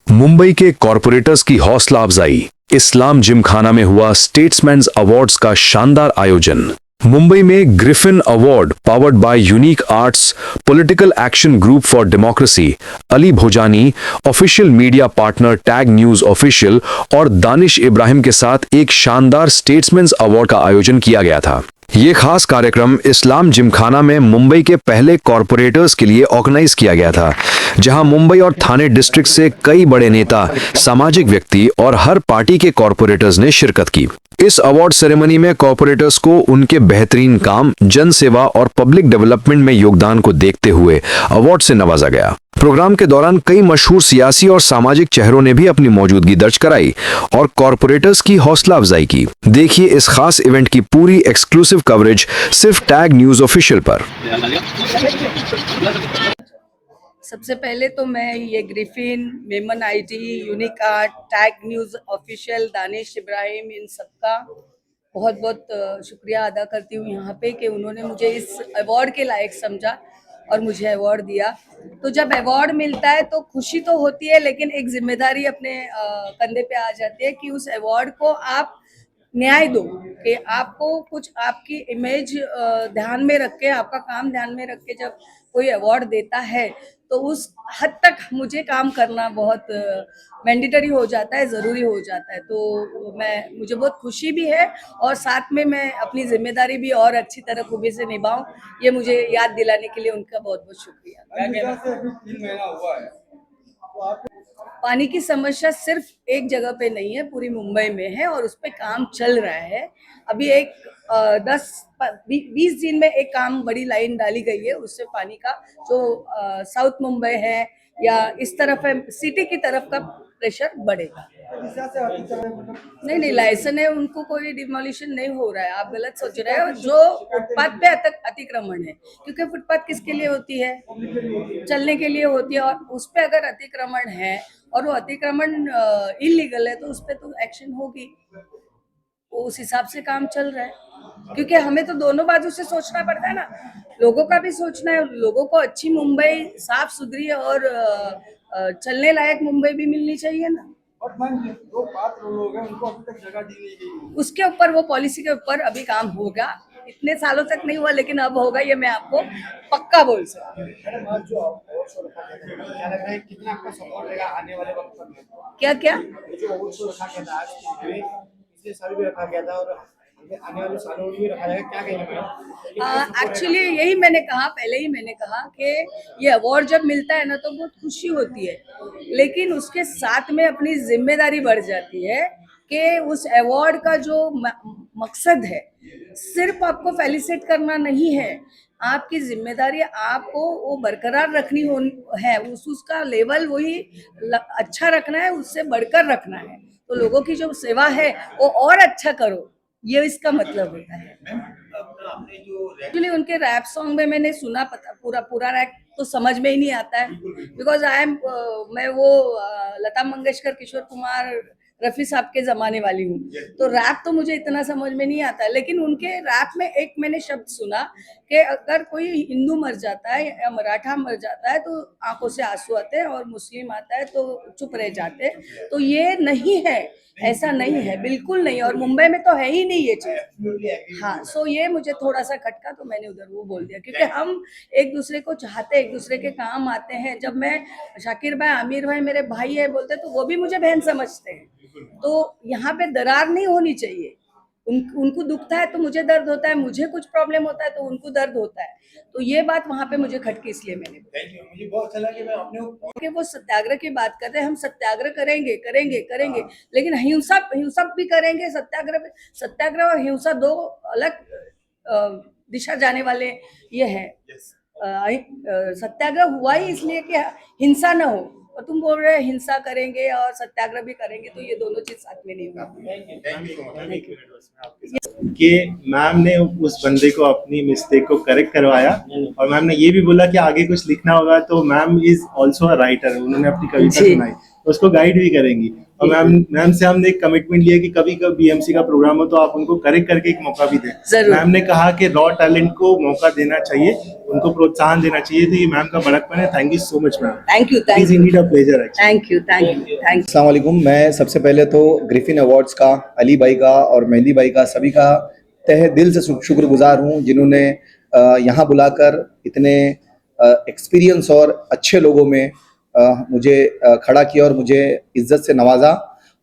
मुंबई के कॉरपोरेटर्स की हौसला अफजाई। इस्लाम जिमखाना में हुआ स्टेट्समैन्स अवार्ड्स का शानदार आयोजन। मुंबई में Griffin award powered by unique arts political action group for democracy, Ali Bhojani official media partner tag news official और दानिश इब्राहिम के साथ एक शानदार स्टेट्समैन्स अवार्ड का आयोजन किया गया था। ये खास कार्यक्रम इस्लाम जिमखाना में मुंबई के पहले कॉरपोरेटर्स के लिए ऑर्गेनाइज किया गया था, जहां मुंबई और थाने डिस्ट्रिक्ट से कई बड़े नेता, सामाजिक व्यक्ति और हर पार्टी के कॉरपोरेटर्स ने शिरकत की। इस अवार्ड सेरेमनी में कॉरपोरेटर्स को उनके बेहतरीन काम, जन सेवा और पब्लिक डेवलपमेंट में योगदान को देखते हुए अवार्ड से नवाजा गया। प्रोग्राम के दौरान कई मशहूर सियासी और सामाजिक चेहरों ने भी अपनी मौजूदगी दर्ज कराई और कॉरपोरेटर्स की हौसला अफजाई की। देखिए इस खास इवेंट की पूरी एक्सक्लूसिव कवरेज सिर्फ टैग न्यूज ऑफिशियल पर। सबसे पहले तो मैं ये Griffin, Memon IT, unique art, tag news official, Danish Ibrahim, इन सबका बहुत बहुत शुक्रिया अदा करती हूँ यहाँ पे कि उन्होंने मुझे इस अवार्ड के लायक समझा और मुझे अवार्ड दिया। तो जब अवार्ड मिलता है तो खुशी तो होती है, लेकिन एक जिम्मेदारी अपने कंधे पे आ जाती है कि उस अवार्ड को आप न्याय दो, कि आपको कुछ आपकी इमेज ध्यान में रख के, आपका काम ध्यान में रख के जब कोई अवार्ड देता है तो उस हद तक मुझे काम करना बहुत मैंडेटरी हो जाता है, ज़रूरी हो जाता है। तो मुझे बहुत खुशी भी है और साथ में मैं अपनी जिम्मेदारी भी और अच्छी तरह खूबी से निभाऊं, ये मुझे याद दिलाने के लिए उनका बहुत बहुत शुक्रिया। पानी की समस्या सिर्फ एक जगह पे नहीं है, पूरी मुंबई में है और उस पर काम चल रहा है। अभी एक 10-20 दिन में एक काम, बड़ी लाइन डाली गई है, उससे पानी का जो साउथ मुंबई है या इस तरफ है, सिटी की तरफ का प्रेशर बढ़ेगा। नहीं, लाइसेंस है, उनको कोई डिमोलिशन नहीं हो रहा है, आप गलत सोच रहे हो। जो फुटपाथ पे अतिक्रमण है, क्योंकि फुटपाथ किसके लिए होती है? चलने के लिए होती है, और उस पे अगर अतिक्रमण है और वो अतिक्रमण इलीगल है तो उस पे तो एक्शन होगी। उस हिसाब से काम चल रहा है, क्योंकि हमें तो दोनों बाजू से सोचना पड़ता है ना, लोगों का भी सोचना है। लोगों को अच्छी मुंबई, साफ सुथरी और चलने लायक मुंबई भी मिलनी चाहिए ना। और जो पात्र लोग हैं उनको अभी तक जगह दी नहीं गई, उसके ऊपर, वो पॉलिसी के ऊपर अभी काम होगा। इतने सालों तक नहीं हुआ, लेकिन अब होगा, ये मैं आपको पक्का बोल सकती हूँ। क्या क्या एक्चुअली यही मैंने कहा, पहले ही मैंने कहा कि ये अवार्ड जब मिलता है ना तो बहुत खुशी होती है, लेकिन उसके साथ में अपनी जिम्मेदारी बढ़ जाती है कि उस अवार्ड का जो मकसद है सिर्फ आपको फेलिसिट करना नहीं है, आपकी जिम्मेदारी आपको वो बरकरार रखनी है, उसका लेवल वही अच्छा रखना है, उससे बढ़कर रखना है। तो लोगों की जो सेवा है वो और अच्छा करो, ये इसका मतलब होता है। एक्चुअली उनके रैप सॉन्ग में मैंने सुना, पता पूरा रैप तो समझ में ही नहीं आता है, बिकॉज मैं वो लता मंगेशकर, किशोर कुमार, रफी साहब के जमाने वाली हूँ, तो रैप तो मुझे इतना समझ में नहीं आता है। लेकिन उनके रैप में एक मैंने शब्द सुना कि अगर कोई हिंदू मर जाता है या मराठा मर जाता है तो आंखों से आंसू आते हैं, और मुस्लिम आता है तो चुप रह जाते हैं। तो ये नहीं है, ऐसा नहीं है, बिल्कुल नहीं, और मुंबई में तो है ही नहीं ये चीज। हाँ, सो ये मुझे थोड़ा सा खटका, तो मैंने उधर वो बोल दिया, क्योंकि हम एक दूसरे को चाहते, एक दूसरे के काम आते हैं। जब मैं शाकिर भाई, आमिर भाई मेरे भाई है बोलते तो वो भी मुझे बहन समझते हैं। तो यहाँ पे दरार नहीं होनी चाहिए। उनको दुखता है तो मुझे दर्द होता है, मुझे कुछ प्रॉब्लम होता है तो उनको दर्द होता है। तो ये बात वहां पे मुझे खटकी, इसलिए मैंने मुझे बहुत अच्छा लगा कि वो सत्याग्रह की बात कर रहे हैं। हम सत्याग्रह करेंगे करेंगे करेंगे, लेकिन हिंसा भी करेंगे। सत्याग्रह और हिंसा दो अलग दिशा जाने वाले ये है। सत्याग्रह हुआ ही इसलिए कि हिंसा न हो, और तुम बोल रहे हिंसा करेंगे और सत्याग्रह भी करेंगे, तो ये दोनों चीज साथ में नहीं होगी। कि मैम ने उस बंदे को अपनी मिस्टेक को करेक्ट करवाया, और मैम ने ये भी बोला कि आगे कुछ लिखना होगा तो ma'am is also a writer, उन्होंने अपनी कविता सुनाई। उसको गाइड भी करेंगी। और मैम से हमने एक कमिटमेंट लिया कि कभी कभी बीएमसी का प्रोग्राम हो तो आप उनको करेक्ट करके एक मौका भी दें। जरूर। मैम ने कहा कि रॉ टैलेंट को मौका देना चाहिए, उनको प्रोत्साहन देना चाहिए, तो ये मैम का बड़कपन है। Thank you so much ma'am. Thank you, it thank is you, indeed a pleasure actually. Thank you, thank you, thank you. अस्सलाम वालेकुम। मैं सबसे पहले तो ग्रिफिन अवार्ड्स का, अली भाई का और मेहंदी भाई का, सभी का तहे दिल से शुक्रगुजार हूँ जिन्होंने यहाँ बुलाकर इतने एक्सपीरियंस और अच्छे लोगों में मुझे खड़ा किया और मुझे इज्जत से नवाजा।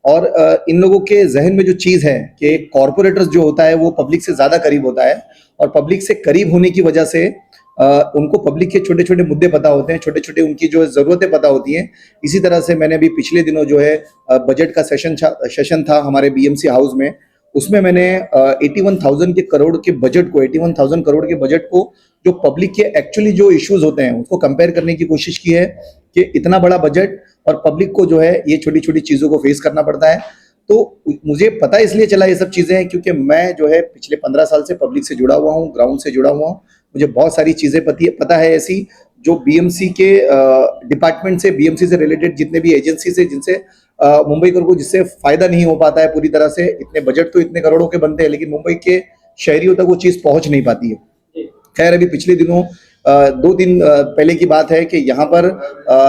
और इन लोगों के जहन में जो चीज़ है कि कॉरपोरेटर्स जो होता है वो पब्लिक से ज़्यादा करीब होता है, और पब्लिक से करीब होने की वजह से उनको पब्लिक के छोटे छोटे मुद्दे पता होते हैं, छोटे छोटे उनकी जो ज़रूरतें पता होती हैं। इसी तरह से मैंने अभी पिछले दिनों जो है बजट का सेशन था हमारे बीएमसी हाउस में, उसमें मैंने 81,000 के करोड़ के बजट को 81,000 करोड़ के बजट को जो पब्लिक के एक्चुअली जो इश्यूज होते हैं उसको कंपेयर करने की कोशिश की है कि इतना बड़ा बजट और पब्लिक को जो है ये छोटी छोटी चीज़ों को फेस करना पड़ता है। तो मुझे पता इसलिए चला ये सब चीज़ें क्योंकि मैं जो है पिछले 15 साल से पब्लिक से जुड़ा हुआ हूँ, ग्राउंड से जुड़ा हुआ हूँ। मुझे बहुत सारी चीज़ें पता है ऐसी जो बीएमसी के डिपार्टमेंट से, बीएमसी से रिलेटेड जितने भी एजेंसी से जिनसे मुंबई को जिससे फायदा नहीं हो पाता है पूरी तरह से। इतने बजट तो इतने करोड़ों के बनते हैं लेकिन मुंबई के शहरियों तक वो चीज़ पहुंच नहीं पाती है। खैर अभी पिछले दिनों 2 दिन पहले की बात है कि यहाँ पर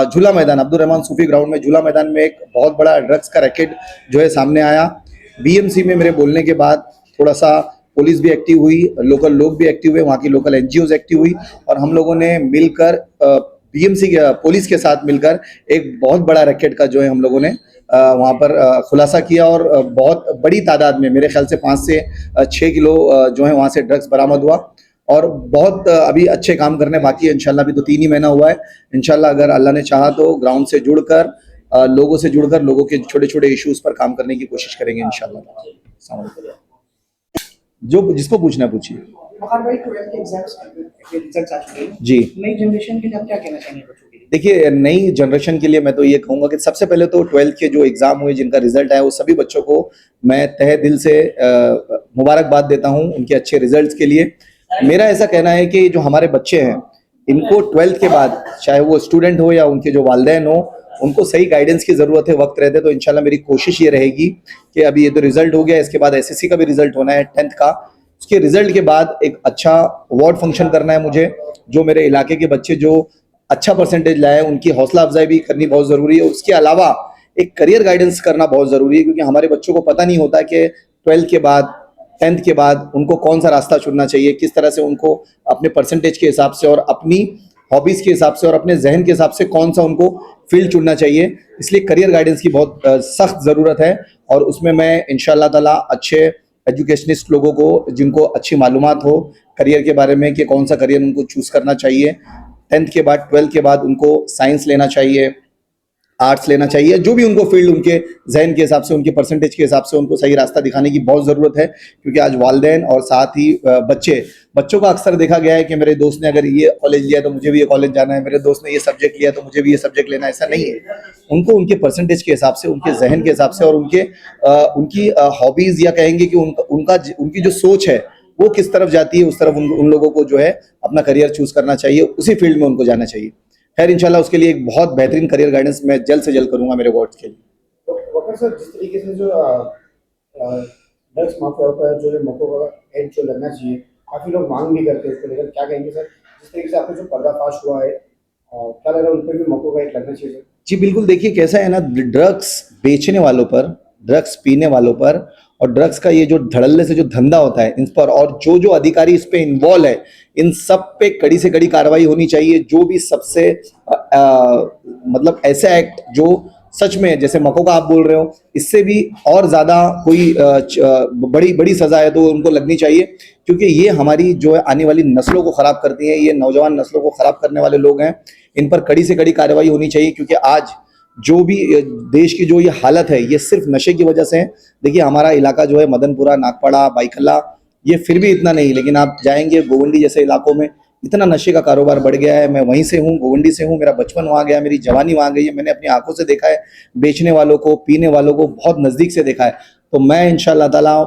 झूला मैदान, अब्दुल रहमान सूफी ग्राउंड में झूला मैदान में एक बहुत बड़ा ड्रग्स का रैकेट जो है सामने आया। बीएमसी में मेरे बोलने के बाद थोड़ा सा पुलिस भी एक्टिव हुई, लोकल लोग भी एक्टिव हुए, वहाँ की लोकल एनजीओज एक्टिव हुई, और हम लोगों ने मिलकर बीएमसी के पुलिस के साथ मिलकर एक बहुत बड़ा रैकेट का जो है हम लोगों ने वहाँ पर खुलासा किया। और बहुत बड़ी तादाद में, मेरे ख्याल से 5 से 6 किलो जो है वहाँ से ड्रग्स बरामद हुआ। और बहुत अभी अच्छे काम करने बाकी है इंशाल्लाह। अभी तो 3 ही महीना हुआ है। इंशाल्लाह अगर अल्लाह ने चाहा तो ग्राउंड से जुड़कर, लोगों से जुड़कर, लोगों के छोटे छोटे इश्यूज पर काम करने की कोशिश करेंगे इंशाल्लाह। जो जिसको पूछना पूछिए। वकार भाई 12th के एग्जाम्स के रिजल्ट्स आ चुके हैं जी। नई जनरेशन के लिए आप क्या कहना चाहेंगे बच्चों के लिए? देखिए, नई जनरेशन के लिए मैं तो ये कहूँगा कि सबसे पहले तो 12th के जो एग्ज़ाम हुए, जिनका रिजल्ट आया, वो सभी बच्चों को मैं तहे दिल से मुबारकबाद देता हूँ उनके अच्छे रिजल्ट्स के लिए। मेरा ऐसा कहना है कि जो हमारे बच्चे हैं इनको 12th के बाद, चाहे वो स्टूडेंट हो या उनके जो वालिदैन हो, उनको सही गाइडेंस की ज़रूरत है वक्त रहते। तो इंशाल्लाह मेरी कोशिश ये रहेगी कि अभी ये तो रिजल्ट हो गया, इसके बाद एसएससी का भी रिजल्ट होना है 10th का। उसके रिजल्ट के बाद एक अच्छा अवार्ड फंक्शन करना है मुझे। जो मेरे इलाके के बच्चे जो अच्छा परसेंटेज लाए उनकी हौसला अफजाई भी करनी बहुत ज़रूरी है। उसके अलावा एक करियर गाइडेंस करना बहुत ज़रूरी है, क्योंकि हमारे बच्चों को पता नहीं होता कि 12th के बाद, 10th के बाद उनको कौन सा रास्ता चुनना चाहिए, किस तरह से उनको अपने परसेंटेज के हिसाब से और अपनी हॉबीज़ के हिसाब से और अपने जहन के हिसाब से कौन सा उनको फील्ड चुनना चाहिए। इसलिए करियर गाइडेंस की बहुत सख्त ज़रूरत है, और उसमें मैं इंशाअल्लाह ताला अच्छे एजुकेशनिस्ट लोगों को, जिनको अच्छी मालूमात हो करियर के बारे में कि कौन सा करियर उनको चूज़ करना चाहिए। 10th के बाद, 12th के बाद उनको साइंस लेना चाहिए, आर्ट्स लेना चाहिए, जो भी उनको फील्ड उनके जहन के हिसाब से, उनके परसेंटेज के हिसाब से उनको सही रास्ता दिखाने की बहुत ज़रूरत है। क्योंकि आज वालिदैन और साथ ही बच्चों का अक्सर देखा गया है कि मेरे दोस्त ने अगर ये कॉलेज लिया तो मुझे भी ये कॉलेज जाना है, मेरे दोस्त ने ये सब्जेक्ट लिया तो मुझे भी ये सब्जेक्ट लेना है। ऐसा नहीं है। उनको उनके परसेंटेज के हिसाब से, उनके जहन के हिसाब से और उनकी हॉबीज़ या कहेंगे कि उनकी जो सोच है वो किस तरफ जाती है, उस तरफ उन लोगों को जो है अपना करियर चूज़ करना चाहिए, उसी फील्ड में उनको जाना चाहिए। खैर इंशाल्लाह उसके लिए एक बहुत बेहतरीन करियर गाइडेंस मैं जल्द से जल्द करूंगा मेरे वार्ड्स के लिए। तो वकार सर, जिस तरीके से जो ड्रग्स माफिया पर जो मौकों का एड जो लगना चाहिए, काफ़ी लोग मांग भी करते हैं इसको लेकर, क्या कहेंगे सर? जिस तरीके से आपको जो पर्दाफाश हुआ है, क्या लग रहा है उन पर भी मौकों का एड लगना चाहिए? जी बिल्कुल। देखिए कैसा है ना, ड्रग्स बेचने वालों पर, ड्रग्स पीने वालों पर और ड्रग्स का ये जो धड़ल्ले से जो धंधा होता है इन पर, और जो अधिकारी इस पे इन्वॉल्व है, इन सब पे कड़ी से कड़ी कार्रवाई होनी चाहिए। जो भी सबसे मतलब ऐसा एक्ट जो सच में, जैसे मको का आप बोल रहे हो, इससे भी और ज़्यादा कोई बड़ी सज़ा है तो उनको लगनी चाहिए। क्योंकि ये हमारी जो है आने वाली नस्लों को ख़राब करती हैं, ये नौजवान नस्लों को ख़राब करने वाले लोग हैं। इन पर कड़ी से कड़ी कार्रवाई होनी चाहिए, क्योंकि आज जो भी देश की जो ये हालत है ये सिर्फ नशे की वजह से है। देखिए हमारा इलाका जो है मदनपुरा, नागपाड़ा, बाईखला, ये फिर भी इतना नहीं, लेकिन आप जाएंगे गोवंडी जैसे इलाकों में इतना नशे का कारोबार बढ़ गया है। मैं वहीं से हूँ, गोवंडी से हूँ, मेरा बचपन वहाँ गया, मेरी जवानी वहाँ गई है। मैंने अपनी आंखों से देखा है बेचने वालों को, पीने वालों को बहुत नज़दीक से देखा है। तो मैं इंशाअल्लाह ताला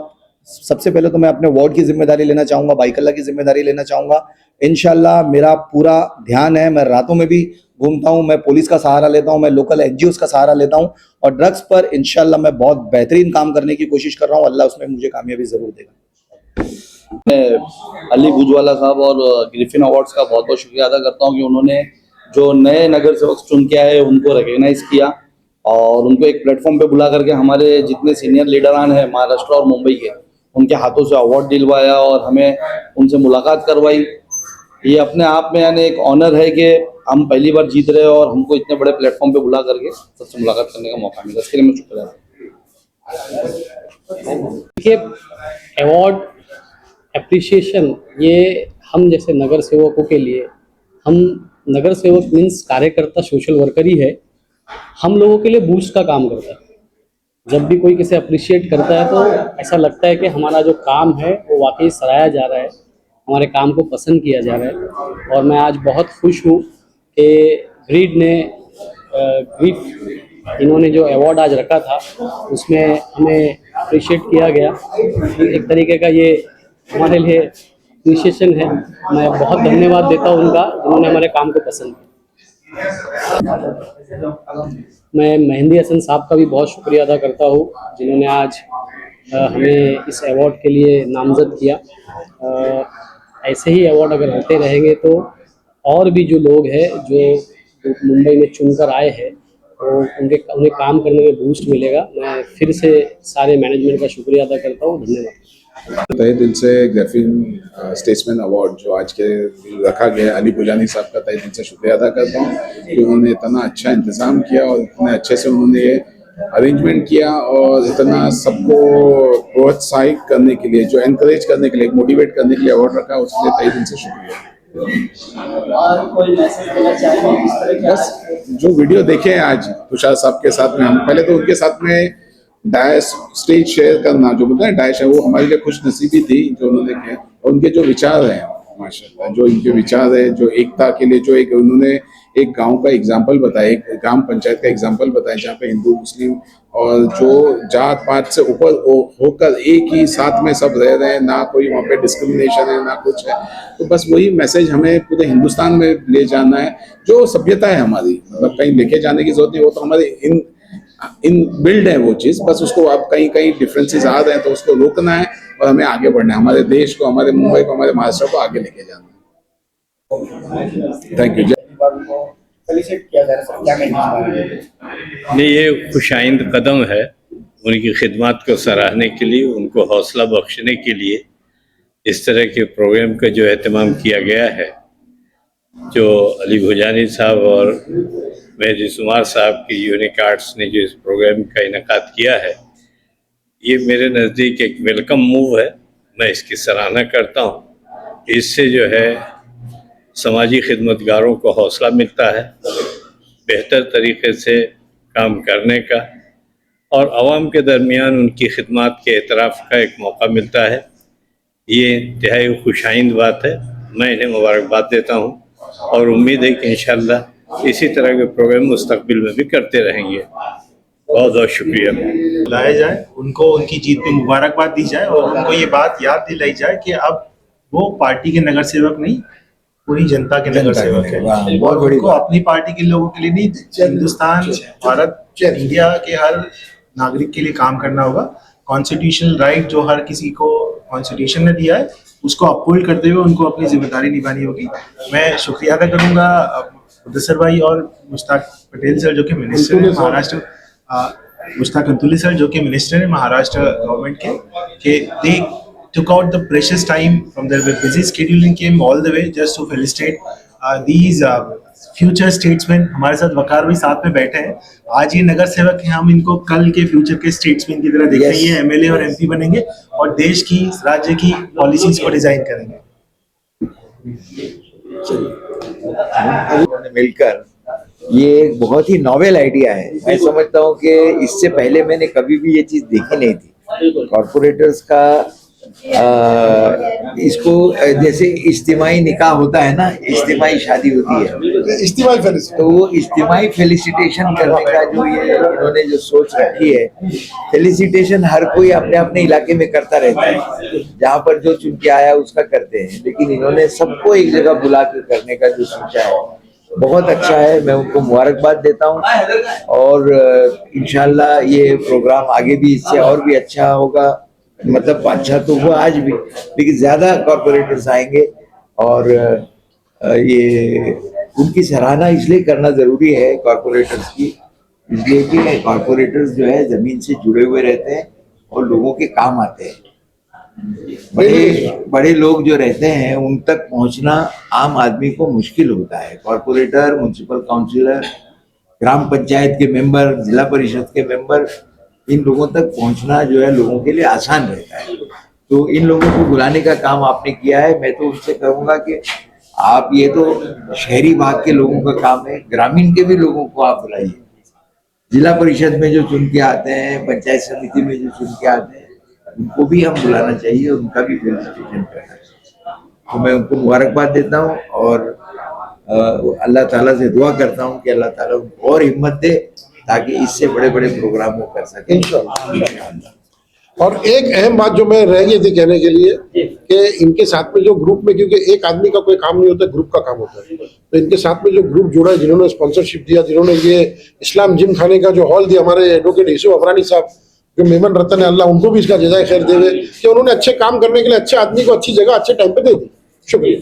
सबसे पहले तो मैं अपने वार्ड की जिम्मेदारी लेना चाहूँगा, बाईकल्ला की जिम्मेदारी लेना चाहूँगा। इंशाअल्लाह मेरा पूरा ध्यान है, मैं रातों में भी घूमता हूँ, मैं पुलिस का सहारा लेता हूँ, मैं लोकल एनजीओ का सहारा लेता हूँ और ड्रग्स पर इंशाल्लाह मैं बहुत बेहतरीन काम करने की कोशिश कर रहा हूँ। अल्लाह उसमें मुझे कामयाबी जरूर देगा। मैं अली भुजवाला साहब और ग्रिफिन अवार्ड्स का बहुत बहुत शुक्रिया अदा करता हूँ कि उन्होंने जो नए नगर सेवक चुन के आए उनको रिकग्नाइज किया और उनको एक प्लेटफॉर्म पे बुला करके हमारे जितने सीनियर लीडरान हैं महाराष्ट्र और मुंबई के, उनके हाथों से अवार्ड दिलवाया और हमें उनसे मुलाकात करवाई। ये अपने आप में यानी एक ऑनर है कि हम पहली बार जीत रहे हैं और हमको इतने बड़े प्लेटफॉर्म पे बुला करके सबसे मुलाकात करने का मौका मिला, इसके लिए मैं शुक्रिया। देखिए, अवार्ड एप्रिसिएशन ये हम जैसे नगर सेवकों के लिए, हम नगर सेवक मीन्स कार्यकर्ता सोशल वर्कर ही है, हम लोगों के लिए बूस्ट का काम करता है। जब भी कोई किसे अप्रिशिएट करता है तो ऐसा लगता है कि हमारा जो काम है वो वाकई सराहा जा रहा है, हमारे काम को पसंद किया जा रहा है। और मैं आज बहुत खुश हूँ कि ग्रीड ने ग्रीफ इन्होंने जो अवार्ड आज रखा था उसमें हमें अप्रिशिएट किया गया। एक तरीके का ये हमारे लिए अप्रिशिएशन है। मैं बहुत धन्यवाद देता हूँ उनका जिन्होंने हमारे काम को पसंद किया। मैं मेहंदी हसन साहब का भी बहुत शुक्रिया अदा करता हूँ जिन्होंने आज हमें इस अवार्ड के लिए नामजद किया। ऐसे ही अवार्ड अगर होते रहेंगे तो और भी जो लोग हैं जो मुंबई में चुनकर आए हैं तो उन्हें काम करने में बूस्ट मिलेगा। मैं फिर से सारे मैनेजमेंट का शुक्रिया अदा करता हूँ। धन्यवाद। तहे दिल से ग्रिफिन स्टेट्समैन अवार्ड जो आज के रखा गया अली भुजानी साहब का तहे दिल से शुक्रिया अदा करता हूँ कि उन्होंने इतना अच्छा इंतज़ाम किया और इतने अच्छे से उन्होंने ये अरेंजमेंट किया और इतना सबको प्रोत्साहित करने के लिए, जो एनकरेज करने के लिए, मोटिवेट करने के लिए अवार्ड रखा, उसके लिए तहे दिल से शुक्रिया। बस जो वीडियो देखे हैं आज तुषार साहब के साथ में, हम पहले तो उनके साथ में डायस स्टेज शेयर करना जो बोलते हैं डायस है, वो हमारे लिए खुश नसीबी थी जो उन्होंने किया। और उनके जो विचार हैं माशाल्लाह, जो इनके विचार है, जो एकता के लिए, जो एक उन्होंने एक गांव का एग्जाम्पल बताया, एक ग्राम पंचायत का एग्जाम्पल बताया जहाँ पे हिंदू मुस्लिम और जो जात पात से ऊपर होकर एक ही साथ में सब रह रहे हैं, ना कोई वहाँ पे डिस्क्रिमिनेशन है ना कुछ है। तो बस वही मैसेज हमें पूरे हिंदुस्तान में ले जाना है। जो सभ्यता है हमारी, मतलब कहीं लेके जाने की जरूरत नहीं, वो तो हमारे इन बिल्ड है वो चीज़। बस उसको अब कहीं कहीं डिफरेंसेस आ रहे हैं तो उसको रोकना है और हमें आगे बढ़ना है, हमारे देश को, हमारे मुंबई को, हमारे महाराष्ट्र को आगे लेके जाना है। Thank you. नहीं, ये खुशाइंद कदम है उनकी खिदमत को सराहने के लिए, उनको हौसला बख्शने के लिए इस तरह के प्रोग्राम का जो एहतमाम किया गया है। जो अली भुजानी साहब और मेहदी सुमार साहब की यूनिक आर्ट्स ने जो इस प्रोग्राम का इनेकाद किया है, ये मेरे नज़दीक एक वेलकम मूव है। मैं इसकी सराहना करता हूँ। इससे जो है समाजी खिदमतगारों को हौसला मिलता है बेहतर तरीके से काम करने का और आवाम के दरमियान उनकी खिदमत के एतराफ़ का एक मौका मिलता है। ये इंतहाई खुशाइंद बात है। मैं इन्हें मुबारकबाद देता हूँ और उम्मीद है कि इंशाअल्लाह इसी तरह के प्रोग्राम मुस्तकबिल में भी करते रहेंगे। बहुत बहुत शुक्रिया। लाया जाए, उनको उनकी जीत पे मुबारकबाद दी जाए और उनको ये बात याद दिलाई जाए कि अब वो पार्टी के नगर सेवक नहीं, पूरी जनता के नगर सेवक है। और उनको अपनी पार्टी के लोगों के लिए नहीं, हिंदुस्तान, भारत, इंडिया के हर नागरिक के लिए काम करना होगा। कॉन्स्टिट्यूशनल राइट जो हर किसी को कॉन्स्टिट्यूशन ने दिया है उसको अपहोल्ड करते हुए उनको अपनी जिम्मेदारी निभानी होगी। मैं शुक्रिया अदा करूंगा मुदस्सर भाई और मुश्ताक पटेल सर जो कि मिनिस्टर है महाराष्ट्र, मुश्ताक अंतुली सर जो कि मिनिस्टर है महाराष्ट्र गवर्नमेंट के दे took out the precious time from their busy schedule and came all the way just to felicitate these future statesmen। हमारे साथ वकार भी साथ में बैठे हैं। आज ये नगर सेवक हैं, हम इनको कल के फ्यूचर के स्टेट्समैन की तरह देख रहे हैं। ये एमएलए और एमपी बनेंगे और देश की, राज्य की पॉलिसीज को डिजाइन करेंगे। मिलकर ये एक बहुत ही नॉवेल आइडिया है। मैं समझता हूँ कि इससे पहले मैंने कभी भी ये चीज देखी नहीं थी। कॉर्पोरेटर्स का इसको जैसे इज्तिमाई निकाह होता है ना, इज्तिमाई शादी होती है, इज्तिमाई तो वो इज्तिमाई फेलिसिटेशन करने का जो ये इन्होंने जो सोच रखी है, फेलिसिटेशन हर कोई अपने अपने इलाके में करता रहता है, जहाँ पर जो चुन के आया उसका करते हैं, लेकिन इन्होंने सबको एक जगह बुला के करने का जो सोचा है बहुत अच्छा है, मैं उनको मुबारकबाद देता हूँ। और इंशाल्लाह ये प्रोग्राम आगे भी इससे और भी अच्छा होगा। मतलब अच्छा तो हुआ आज भी, लेकिन ज़्यादा कॉरपोरेटर्स आएंगे और ये उनकी सराहना इसलिए करना ज़रूरी है कॉरपोरेटर्स की, इसलिए कि कॉरपोरेटर्स जो है ज़मीन से जुड़े हुए रहते हैं और लोगों के काम आते हैं। बड़े बड़े लोग जो रहते हैं उन तक पहुंचना आम आदमी को मुश्किल होता है। कॉरपोरेटर, म्युनिसिपल काउंसिलर, ग्राम पंचायत के मेंबर, जिला परिषद के मेंबर, इन लोगों तक पहुंचना जो है लोगों के लिए आसान रहता है। तो इन लोगों को बुलाने का काम आपने किया है। मैं तो उससे कहूँगा कि आप, ये तो शहरी भाग के लोगों का काम है, ग्रामीण के भी लोगों को आप बुलाइए। जिला परिषद में जो चुन के आते हैं, पंचायत समिति में जो चुन के आते हैं, उनको भी हम बुलाना चाहिए, उनका भी फेलिसिटेशन करना चाहिए। तो मैं उनको मुबारकबाद देता हूँ और अल्लाह ताला से दुआ करता हूँ कि अल्लाह ताला उनको और हिम्मत दे ताकि इससे बड़े बड़े प्रोग्राम वो कर सकें इंशाअल्लाह। और एक अहम बात जो मैं रह गई थी कहने के लिए कि इनके साथ में जो ग्रुप में, क्योंकि एक आदमी का कोई काम नहीं होता, ग्रुप का काम होता है, तो इनके साथ में जो ग्रुप जुड़ा है, जिन्होंने स्पॉन्सरशिप दिया, जिन्होंने ये इस्लाम जिम खाने का जो हॉल दिया, हमारे एडवोकेट यूसुफ अफरानी साहब जो मेमन रतन है, अल्लाह उनको भी इसका जज़ाए खैर देवे कि उन्होंने अच्छे काम करने के लिए अच्छे आदमी को अच्छी जगह अच्छे टाइम पे दे दी। शुक्रिया।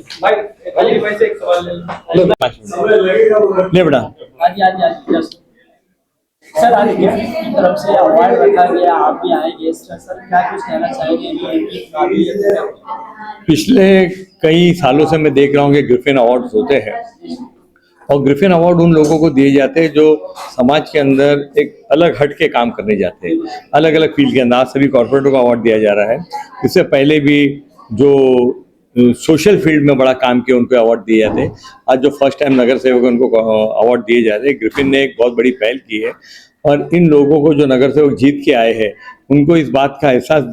सर, आज की तरफ से अवार्ड रखा गया, आप भी आए गेस्ट हैं सर, क्या कुछ कहना चाहेंगे जो इनकी काबिलियत है? पिछले कई सालों से मैं देख रहा हूँ कि ग्रिफिन अवार्ड्स होते हैं और ग्रिफिन अवार्ड उन लोगों को दिए जाते हैं जो समाज के अंदर एक अलग हट के काम करने जाते हैं, अलग अलग फील्ड के अंदर। आज सभी कॉर्पोरेटरों को अवार्ड दिया जा रहा है। इससे पहले भी जो सोशल फील्ड में बड़ा काम किया उनको अवार्ड दिए जाते हैं। आज जो फर्स्ट टाइम नगर सेवक उनको अवार्ड दिए जा रहे हैं। ग्रिफिन ने एक बहुत बड़ी पहल की है और इन लोगों को जो नगर सेवक जीत के आए हैं उनको इस बात का एहसास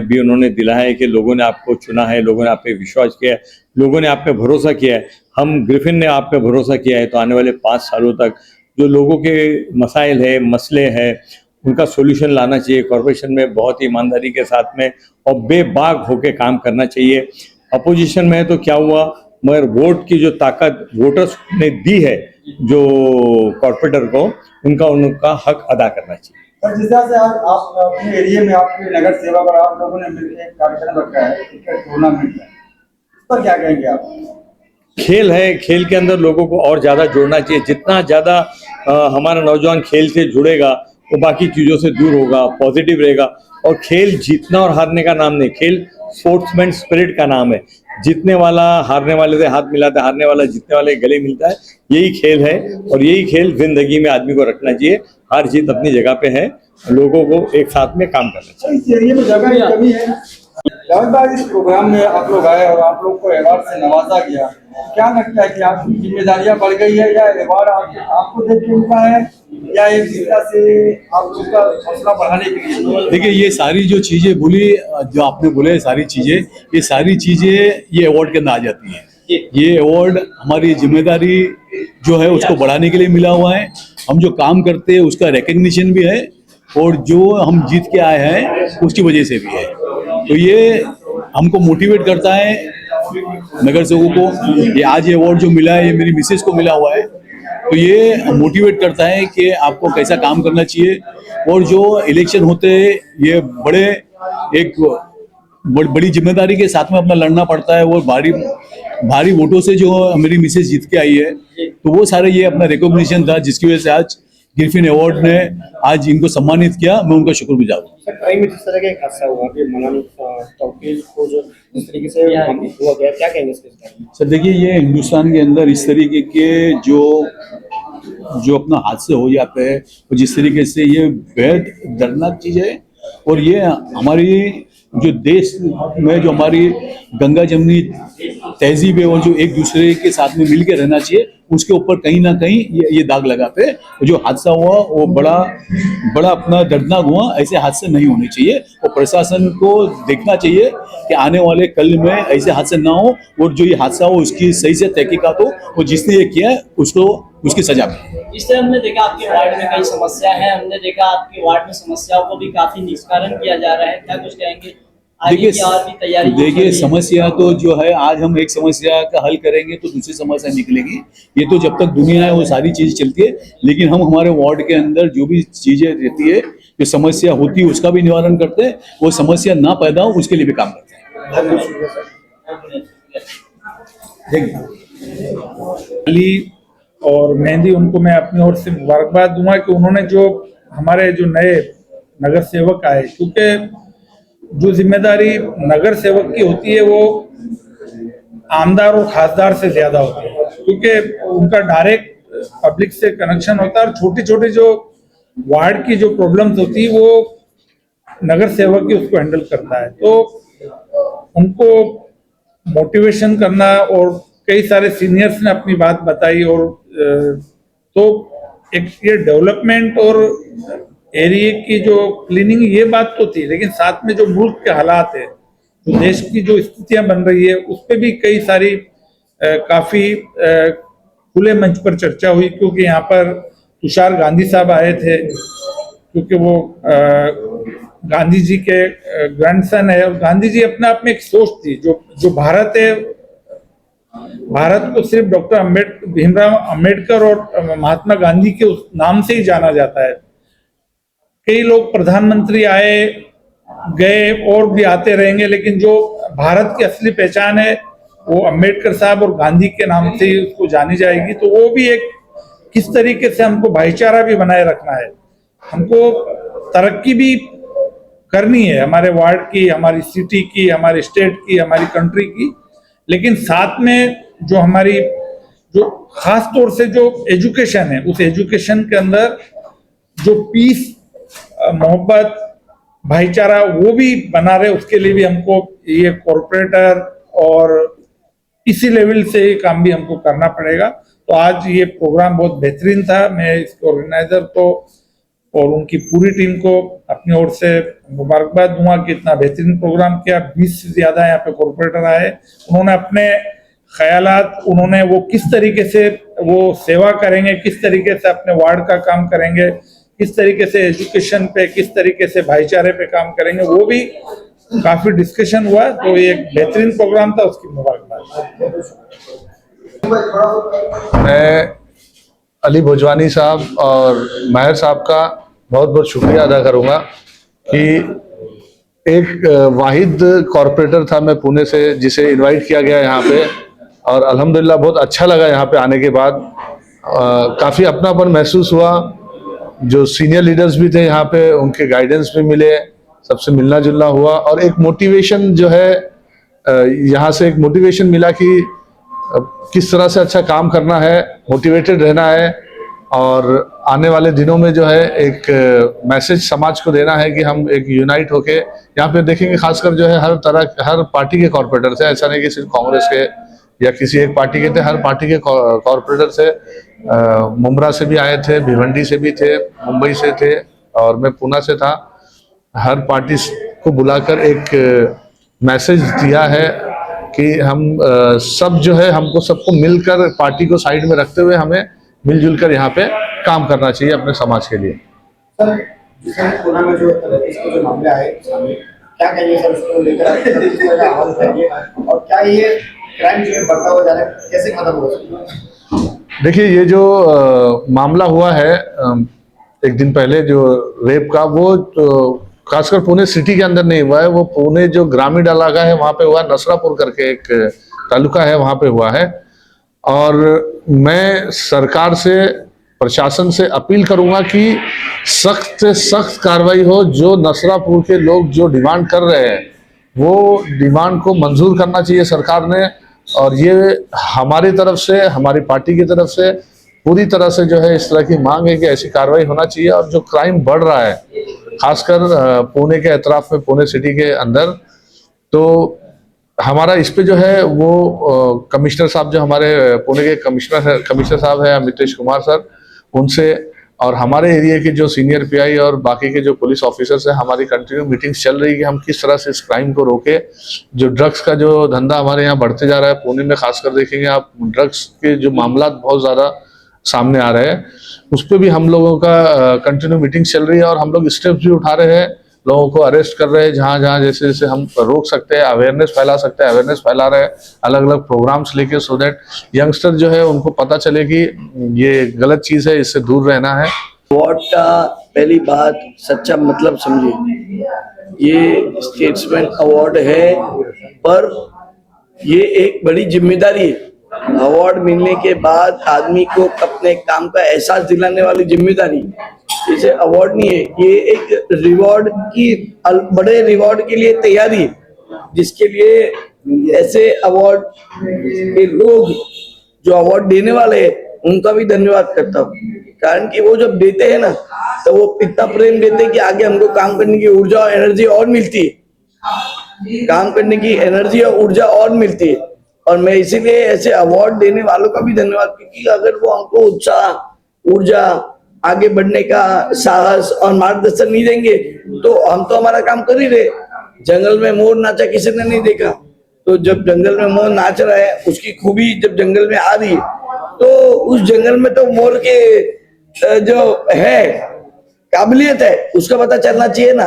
भी उन्होंने दिलाया है कि लोगों ने आपको चुना है, लोगों ने आप पे विश्वास किया है, लोगों ने आप पे भरोसा किया है। हम ग्रिफिन ने आप पे भरोसा किया है तो आने वाले 5 सालों तक जो लोगों के मसाइल है, मसले हैं, उनका सोल्यूशन लाना चाहिए। कॉर्पोरेशन में बहुत ईमानदारी के साथ में और बेबाक होकर काम करना चाहिए। अपोजिशन में तो क्या हुआ, मगर वोट की जो ताकत वोटर्स ने दी है जो कॉर्पोरेटर को, उनका हक अदा करना चाहिए। सर, जिस तरह से आप अपने एरिया में आपके नगर सेवक और आप लोगों ने मिलकर एक कार्यक्रम रखा है, क्रिकेट टूर्नामेंट है, इस पर क्या कहेंगे आप? खेल है, खेल के अंदर लोगों को और ज़्यादा जोड़ना चाहिए। जितना ज़्यादा हमारा नौजवान खेल से जुड़ेगा वो बाकी चीज़ों से दूर होगा, पॉजिटिव रहेगा। और खेल जीतना और हारने का नाम नहीं, खेल स्पोर्ट्समैन स्पिरिट का नाम है। जीतने वाला हारने वाले से हाथ मिलाता है, हारने वाला जीतने वाले के गले मिलता है। यही खेल है और यही खेल जिंदगी में आदमी को रखना चाहिए। हार जीत अपनी जगह पे है, लोगों को एक साथ में काम करना चाहिए। इस एरिया में जगह की कमी है। लगातार इस प्रोग्राम में आप लोग आए और आप लोग को अवार्ड से नवाजा गया, क्या लगता है कि आपकी जिम्मेदारियां बढ़ गई है या अवार्ड आपको देख के मिला है या एक तरह से आप लोग का हौसला बढ़ाने के लिए? देखिए, ये सारी जो चीजें बोली, जो आपने बोले सारी चीजें, ये सारी चीजें ये अवार्ड के अंदर आ जाती हैं। ये अवार्ड हमारी जिम्मेदारी जो है उसको बढ़ाने के लिए मिला हुआ है। हम जो काम करते हैं उसका रिकग्निशन भी है और जो हम जीत के आए हैं उसकी वजह से भी है। तो ये हमको मोटिवेट करता है नगर सेवकों को। ये आज ये अवार्ड जो मिला है ये मेरी मिसेज को मिला हुआ है, तो ये मोटिवेट करता है कि आपको कैसा काम करना चाहिए। और जो इलेक्शन होते हैं ये बड़ी जिम्मेदारी के साथ में अपना लड़ना पड़ता है। वो भारी वोटों से जो मेरी मिसेज जीत के आई है, तो वो सारे ये अपना रिकॉग्निशन था जिसकी वजह से आज ग्रिफिन अवार्ड ने आज इनको सम्मानित किया। मैं उनका शुक्रगुजार हूँ। सर, जिस तरह का एक हादसा हुआ कि मौलाना तौकीर को जो इस तरीके से हुआ गया, क्या कहेंगे इसके बारे में? सर देखिए, ये हिंदुस्तान के अंदर इस तरीके के जो अपना हादसे हो जाते हैं और जिस तरीके से ये बेहद दर्दनाक चीज़ है। और ये हमारी जो देश में जो हमारी गंगा जमनी तहजीब है और जो एक दूसरे के साथ में मिलकर रहना चाहिए, उसके ऊपर कहीं ना कहीं ये दाग लगाते हैं। जो हादसा हुआ वो बड़ा अपना दर्दनाक हुआ। ऐसे हादसे नहीं होने चाहिए और प्रशासन को देखना चाहिए कि आने वाले कल में ऐसे हादसे ना हो और जो ये हादसा हो उसकी सही से तहकीकात हो और जिसने ये किया है उसको उसकी सजा मिले। इस तरह हमने देखा आपके वार्ड में कई समस्या है, हमने देखा आपके वार्ड में समस्याओं को भी काफी निष्कारण किया जा रहा है, क्या कुछ कहेंगे? आगे की और भी तैयारी देखिए समस्या तो जो है, आज हम एक समस्या का हल करेंगे तो दूसरी समस्या निकलेगी। ये तो जब तक दुनिया है वो सारी चीज चलती है, लेकिन हम हमारे वार्ड के अंदर जो भी चीजें रहती है, जो समस्या होती है उसका भी निवारण करते हैं, वो समस्या ना पैदा हो उसके लिए भी काम करते हैं। अली और मेहंदी, उनको मैं अपनी ओर से मुबारकबाद दूंगा कि उन्होंने जो हमारे जो नए नगर सेवक आए, क्योंकि जो जिम्मेदारी नगर सेवक की होती है वो आमदार और खासदार से ज्यादा होती है, क्योंकि उनका डायरेक्ट पब्लिक से कनेक्शन होता है और छोटी छोटी जो वार्ड की जो प्रॉब्लम्स होती है वो नगर सेवक ही उसको हैंडल करता है। तो उनको मोटिवेशन करना, और कई सारे सीनियर्स ने अपनी बात बताई, और तो एक ये डेवलपमेंट और एरिया की जो क्लीनिंग, ये बात तो थी, लेकिन साथ में जो मुल्क के हालात है, जो देश की जो स्थितियां बन रही है, उस पर भी कई सारी काफी खुले मंच पर चर्चा हुई। क्योंकि यहाँ पर तुषार गांधी साहब आए थे, क्योंकि वो गांधी जी के ग्रैंडसन है, और गांधी जी अपने आप में एक सोच थी, जो भारत है, भारत को सिर्फ डॉक्टर भीमराव अंबेडकर और महात्मा गांधी के उस नाम से ही जाना जाता है। कई लोग प्रधानमंत्री आए गए और भी आते रहेंगे, लेकिन जो भारत की असली पहचान है वो अंबेडकर साहब और गांधी के नाम से ही उसको जानी जाएगी। तो वो भी एक, किस तरीके से हमको भाईचारा भी बनाए रखना है, हमको तरक्की भी करनी है, हमारे वार्ड की, हमारी सिटी की, हमारी स्टेट की, हमारी कंट्री की, लेकिन साथ में जो हमारी जो खास तौर से जो एजुकेशन है, उस एजुकेशन के अंदर जो पीस, मोहब्बत, भाईचारा वो भी बना रहे, उसके लिए भी हमको ये कॉरपोरेटर और इसी लेवल से ये काम भी हमको करना पड़ेगा। तो आज ये प्रोग्राम बहुत बेहतरीन था। मैं इसके ऑर्गेनाइजर को और उनकी पूरी टीम को अपनी ओर से मुबारकबाद दूंगा कि इतना बेहतरीन प्रोग्राम किया। 20 से ज्यादा यहाँ पे कॉरपोरेटर आए, उन्होंने अपने ख्यालात, उन्होंने वो किस तरीके से वो सेवा करेंगे, किस तरीके से अपने वार्ड का काम करेंगे, किस तरीके से एजुकेशन पे, किस तरीके से भाईचारे पे काम करेंगे, वो भी काफी डिस्कशन हुआ। तो ये एक बेहतरीन प्रोग्राम था, उसकी मुबारकबाद। मैं अली भुजवानी साहब और माहिर साहब का बहुत बहुत शुक्रिया अदा करूंगा कि एक वाहिद कॉरपोरेटर था मैं पुणे से, जिसे इनवाइट किया गया यहाँ पे, और अल्हम्दुलिल्लाह बहुत अच्छा लगा यहाँ पे आने के बाद। काफ़ी अपनापन महसूस हुआ। जो सीनियर लीडर्स भी थे यहाँ पे, उनके गाइडेंस भी मिले, सबसे मिलना जुलना हुआ, और एक मोटिवेशन जो है यहाँ से एक मोटिवेशन मिला कि किस तरह से अच्छा काम करना है, मोटिवेटेड रहना है, और आने वाले दिनों में जो है एक मैसेज समाज को देना है कि हम एक यूनाइट होके यहाँ पे देखेंगे। खासकर जो है हर पार्टी के कॉरपोरेटर थे, ऐसा नहीं कि सिर्फ कांग्रेस के या किसी एक पार्टी के थे, हर पार्टी के कॉरपोरेटर थे। मुमरा से भी आए थे, भिवंडी से भी थे, मुंबई से थे, और मैं पुणे से था। हर पार्टी को बुलाकर एक मैसेज दिया है कि हम सब जो है, हमको सबको मिलकर पार्टी को साइड में रखते हुए हमें मिलजुल कर यहाँ पे काम करना चाहिए अपने समाज के लिए। सर, पुणे में जो मामले आए सामने, क्या कहेंगे सर उसको लेकर, किस तरह का हाल करेंगे, और क्या ये क्राइम जो है बढ़ता हुआ जा रहा है, कैसे खत्म हो सकता है? देखिए, ये जो मामला हुआ है एक दिन पहले जो रेप का, वो तो खासकर पुणे सिटी के अंदर नहीं हुआ है, वो पुणे जो ग्रामीण इलाका है वहाँ पे हुआ, नसरापुर करके एक तालुका है, वहाँ पे हुआ है। और मैं सरकार से, प्रशासन से अपील करूंगा कि सख्त से सख्त कार्रवाई हो। जो नसरापुर के लोग जो डिमांड कर रहे हैं, वो डिमांड को मंजूर करना चाहिए सरकार ने, और ये हमारी तरफ से, हमारी पार्टी की तरफ से पूरी तरह से जो है इस तरह की मांग है कि ऐसी कार्रवाई होना चाहिए। और जो क्राइम बढ़ रहा है खासकर पुणे के अतराफ में, पुणे सिटी के अंदर, तो हमारा इस पे जो है वो कमिश्नर साहब, जो हमारे पुणे के कमिश्नर साहब है अमितेश कुमार सर, उनसे, और हमारे एरिया के जो सीनियर पीआई और बाकी के जो पुलिस ऑफिसर्स हैं, हमारी कंटिन्यू मीटिंग्स चल रही है कि हम किस तरह से इस क्राइम को रोके। जो ड्रग्स का जो धंधा हमारे यहाँ बढ़ते जा रहा है, पुणे में खासकर देखेंगे आप, ड्रग्स के जो मामला बहुत ज़्यादा सामने आ रहे हैं, उस पर भी हम लोगों का कंटिन्यू मीटिंग चल रही है, और हम लोग स्टेप्स भी उठा रहे हैं। लोगों को अरेस्ट कर रहे हैं जहाँ जहाँ जैसे जैसे हम रोक सकते हैं, अवेयरनेस फैला सकते हैं, अवेयरनेस फैला रहे हैं अलग अलग प्रोग्राम्स लेके, सो दैट यंगस्टर जो है उनको पता चले कि ये गलत चीज़ है, इससे दूर रहना है। अवार्ड का पहली बात सच्चा मतलब समझिए, ये स्टेट्समैन अवार्ड है, पर ये एक बड़ी जिम्मेदारी है। अवार्ड मिलने के बाद आदमी को अपने काम का एहसास दिलाने वाली जिम्मेदारी, इसे अवार्ड नहीं है, ये एक रिवॉर्ड की, बड़े रिवॉर्ड के लिए तैयारी है, जिसके लिए ऐसे अवार्ड के लोग जो अवार्ड देने वाले हैं उनका भी धन्यवाद करता हूँ। कारण कि वो जब देते हैं ना तो वो इतना प्रेम देते हैं कि आगे हमको काम करने की ऊर्जा और एनर्जी और मिलती है, काम करने की एनर्जी और ऊर्जा और मिलती है। और मैं इसीलिए ऐसे अवार्ड देने वालों का भी धन्यवाद, क्योंकि अगर वो हमको उत्साह, ऊर्जा, आगे बढ़ने का साहस और मार्गदर्शन नहीं देंगे तो हम तो हमारा काम कर ही रहे। जंगल में मोर नाचा किसी ने नहीं देखा, तो जब जंगल में मोर नाच रहा है, उसकी खूबी जब जंगल में आ रही है तो उस जंगल में तो मोर के जो है काबिलियत है उसका पता चलना चाहिए ना।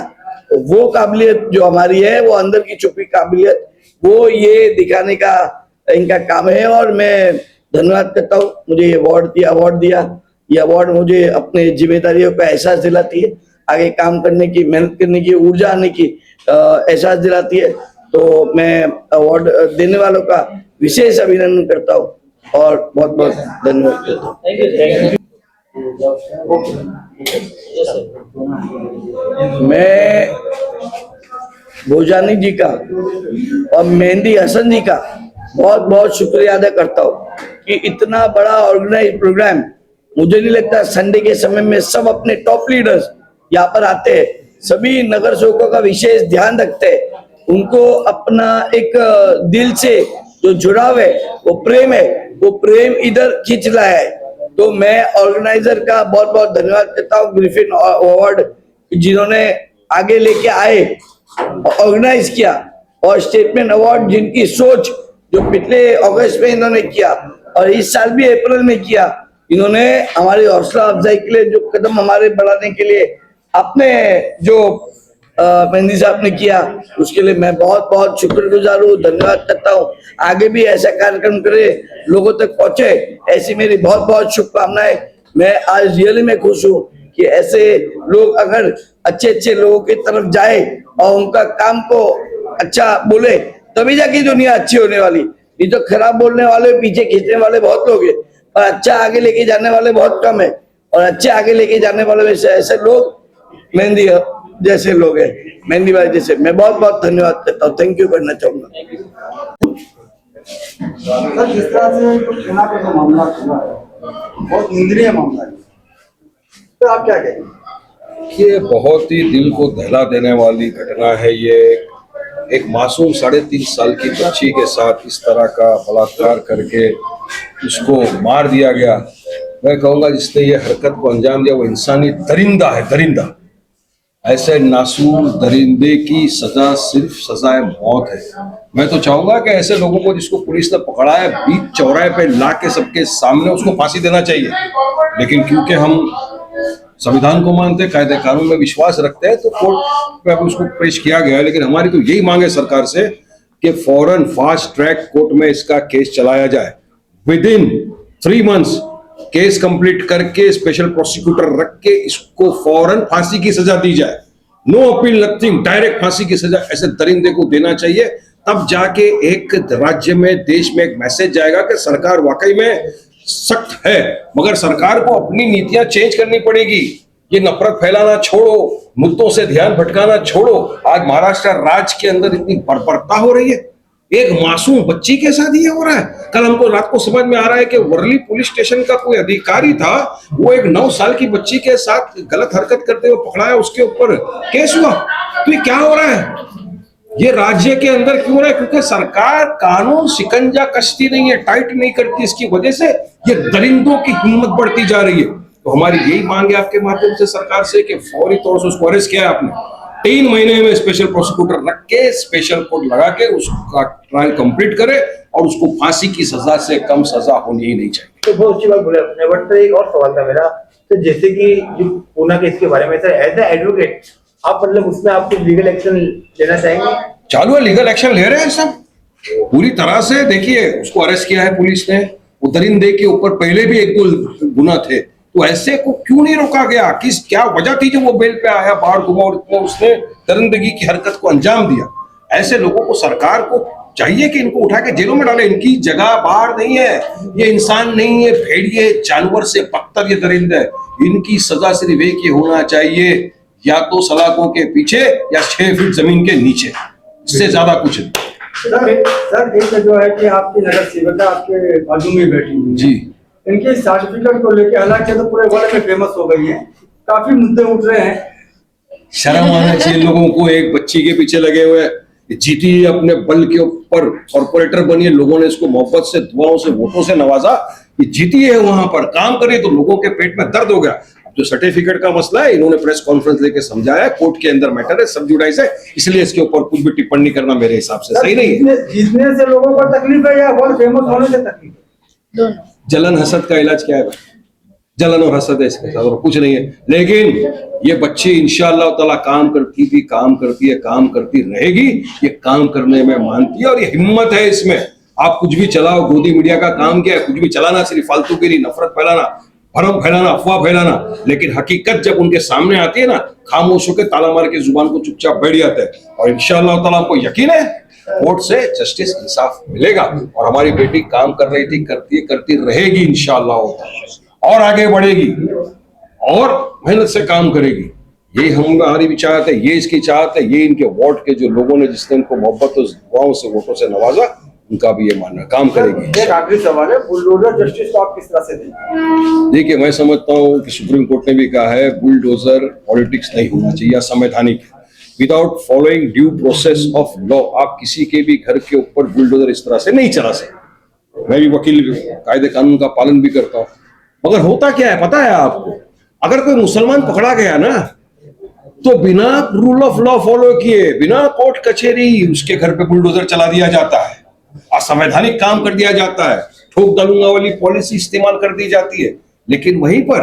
तो वो काबिलियत जो हमारी है, वो अंदर की छुपी काबिलियत, वो ये दिखाने का इनका काम है। और मैं धन्यवाद करता हूँ, मुझे ये अवार्ड दिया। ये अवार्ड मुझे अपने जिम्मेदारियों का एहसास दिलाती है, आगे काम करने की, मेहनत करने की, ऊर्जा आने की एहसास दिलाती है। तो मैं अवार्ड देने वालों का विशेष अभिनंदन करता हूँ और बहुत बहुत धन्यवाद करता हूँ। मैं भोजानी जी का और मेहंदी हसन जी का बहुत बहुत शुक्रिया अदा करता हूँ कि इतना बड़ा ऑर्गेनाइज प्रोग्राम, मुझे नहीं लगता संडे के समय में सब अपने टॉप लीडर्स यहाँ पर आते हैं, सभी नगर सेवकों का विशेष ध्यान रखते हैं, उनको अपना एक दिल से जो जुड़ाव है, वो प्रेम है, वो प्रेम इधर खींच लाया है। तो मैं ऑर्गेनाइजर का बहुत बहुत धन्यवाद करता हूँ, ग्रिफिन अवार्ड जिन्होंने आगे लेके आए, ऑर्गेनाइज किया, और स्टेटमेंट अवार्ड जिनकी सोच जो पिछले अगस्त में इन्होंने किया और इस साल भी अप्रैल में किया, इन्होंने हमारी हौसला अफजाई के लिए जो कदम हमारे बढ़ाने के लिए अपने जो मेहंदी साहब ने किया, उसके लिए मैं बहुत बहुत शुक्रगुजार हूँ, धन्यवाद करता हूँ। आगे भी ऐसा कार्यक्रम करे, लोगों तक पहुंचे, ऐसी मेरी बहुत बहुत शुभकामनाएं। मैं आज रियली में खुश हूँ कि ऐसे लोग अगर अच्छे अच्छे लोगों की तरफ जाए और उनका काम को अच्छा बोले, तभी जाके दुनिया अच्छी होने वाली। ये तो खराब बोलने वाले, पीछे खींचने वाले बहुत लोग हैं, और अच्छा आगे लेके जाने वाले बहुत कम है। और अच्छे आगे लेके जाने वाले में से ऐसे लोग मेहंदी जैसे लोग हैं, मेहंदी भाई जैसे। मैं बहुत बहुत धन्यवाद करता हूँ, थैंक यू करना चाहूंगा। सर, जिस तरह से पुणे का जो मामला हुआ है, बहुत निंदनीय मामला है, तो आप क्या कहेंगे? ये बहुत ही दिल को दहला देने वाली घटना है। ये एक मासूम 3.5 साल की बच्ची के साथ इस तरह का बलात्कार करके उसको मार दिया गया। मैं कहूँगा जिसने ये हरकत को अंजाम दिया वो इंसानी दरिंदा है, दरिंदा। ऐसे नासूर दरिंदे की सजा सिर्फ सजाए मौत है। मैं तो चाहूंगा कि ऐसे लोगों को जिसको पुलिस ने पकड़ा है, बीच चौराहे पे ला के सबके सामने उसको फांसी देना चाहिए। लेकिन क्योंकि हम संविधान को मानते, कायदे कानून में विश्वास रखते हैं, तो कोर्ट में उसको पेश किया गया है। लेकिन हमारी तो यही मांग है सरकार से कि फौरन फास्ट ट्रैक कोर्ट में इसका केस चलाया जाए। With in 3 months case complete करके स्पेशल प्रोसिक्यूटर रख के इसको फौरन फांसी की सजा दी जाए। नो अपील, नथिंग, डायरेक्ट फांसी की सजा ऐसे दरिंदे को देना चाहिए। तब जाके एक राज्य में, देश में एक मैसेज जाएगा कि सरकार वाकई में सख्त है। मगर सरकार को अपनी नीतियां चेंज करनी पड़ेगी। ये नफरत फैलाना छोड़ो, मुद्दों से ध्यान भटकाना छोड़ो। आज महाराष्ट्र राज्य के अंदर इतनी बर्बरता हो रही है, एक मासूम बच्ची के साथ ये हो रहा है। कल हमको रात को समझ में आ रहा है कि वर्ली पुलिस स्टेशन का कोई अधिकारी था, वो एक 9 साल की बच्ची के साथ गलत हरकत करते हुए पकड़ाया, उसके ऊपर केस हुआ। तो ये क्या हो रहा है? ये राज्य के अंदर क्यों हो रहा है? क्योंकि सरकार कानून शिकंजा कसती नहीं है, टाइट नहीं करती। इसकी वजह से ये दरिंदों की हिम्मत बढ़ती जा रही है। तो हमारी यही मांग है आपके माध्यम से सरकार से कि फौरी तौर से उसको अरेस्ट किया आपने, 3 महीने में स्पेशल प्रोसिक्यूटर रख के स्पेशल कोर्ट लगा के उसका ट्रायल कंप्लीट करे और उसको फांसी की सजा से कम सजा होनी ही नहीं चाहिए। तो बहुत अच्छी बात बोले आपने। बट एक और सवाल था मेरा, तो जैसे कि जो पूना केस के बारे में सर, एज ए एडवोकेट आप मतलब उसमें आप लीगल एक्शन लेना चाहेंगे? चालू है, लीगल एक्शन ले रहे हैं सब पूरी तरह से। देखिए उसको अरेस्ट किया है पुलिस ने, वो दरिंदे के ऊपर पहले भी 1-2 गुना थे, तो ऐसे को क्यों नहीं रोका गया? क्या वजह थी जो वो बेल पे आया, बाहर घुमा और इतने उसने दरिंदगी की हरकत को अंजाम दिया? ऐसे लोगों को सरकार को चाहिए कि इनको उठा के जेलों में डाले। इनकी जगह बाहर नहीं है, ये इंसान नहीं है, भेड़िए जानवर से बदतर ये दरिंदे है। इनकी सजा सिर्फ एक ही होना चाहिए, या तो सलाखों के पीछे या 6 फीट जमीन के नीचे, इससे ज्यादा कुछ नहीं। सर एक जो है कि आपकी नगर सेविका आपके बाजू में बैठी हुई जी, इनके सर्टिफिकेट को लेके हालांकि तो पूरे वर्ल्ड में फेमस हो गई है, काफी मुद्दे उठ रहे हैं। शर्म आना चाहिए लोगों को, एक बच्ची के पीछे लगे हुए। जीती है अपने बल के ऊपर, कॉर्पोरेटर बनी है, लोगों ने इसको मोहब्बत से, दुआओं से, वोटों से नवाजा, ये जीती है, वहां पर काम करे तो लोगों के पेट में दर्द हो गया। अब जो सर्टिफिकेट का मसला है, इन्होंने प्रेस कॉन्फ्रेंस लेके समझाया, कोर्ट के अंदर मैटर है, सब जुडाइज है, इसलिए इसके ऊपर कुछ भी टिप्पणी करना मेरे हिसाब से सही नहीं है। जीतने से लोगों को तकलीफ है या वर्ल्ड फेमस होने से तकलीफ? दोनों। जलन हसद का इलाज क्या है भाई? जलन और हसद है इसके साथ, और कुछ नहीं है। लेकिन ये बच्ची इंशाअल्लाह ताला काम करती थी, काम करती है, काम करती रहेगी, ये काम करने में मानती है और ये हिम्मत है इसमें। आप कुछ भी चलाओ, गोदी मीडिया का काम क्या है? कुछ भी चलाना, सिर्फ फालतूगिरी, नफरत फैलाना, भरम फैलाना, अफवाह फैलाना। लेकिन हकीकत जब उनके सामने आती है ना, खामोश होकर ताला मार के जुबान को चुपचाप बैठ जाते हैं। और इंशाअल्लाह ताला हमको यकीन है कोर्ट से जस्टिस इंसाफ मिलेगा, और हमारी बेटी काम कर रही थी, करती रहेगी इंशाअल्लाह, और आगे बढ़ेगी और मेहनत से काम करेगी। ये हमारी भी चाहत है, ये इसकी चाहत है, ये इनके वार्ड के जो लोगों ने जिसने इनको मोहब्बत और दुआओं से, वोटों से नवाजा, उनका भी ये मानना, काम करेगी। एक आखिरी सवाल है, बुलडोजर जस्टिस को आप किस तरह से देखें? देखिए मैं समझता हूँ कि सुप्रीम कोर्ट ने भी कहा है बुलडोजर पॉलिटिक्स नहीं होना चाहिए, संवैधानिक। Without following due process of law आप किसी के भी घर के ऊपर बुलडोजर इस तरह से नहीं चला सकते। मैं भी वकील, कायदे कानून का पालन भी करता हूँ, मगर होता क्या है पता है आपको? अगर कोई मुसलमान पकड़ा गया ना, तो बिना रूल ऑफ लॉ फॉलो किए, बिना कोर्ट कचहरी, उसके घर पे बुलडोजर चला दिया जाता है, असंवैधानिक काम कर दिया जाता है, ठोक डालूंगा वाली पॉलिसी इस्तेमाल कर दी जाती है। लेकिन वहीं पर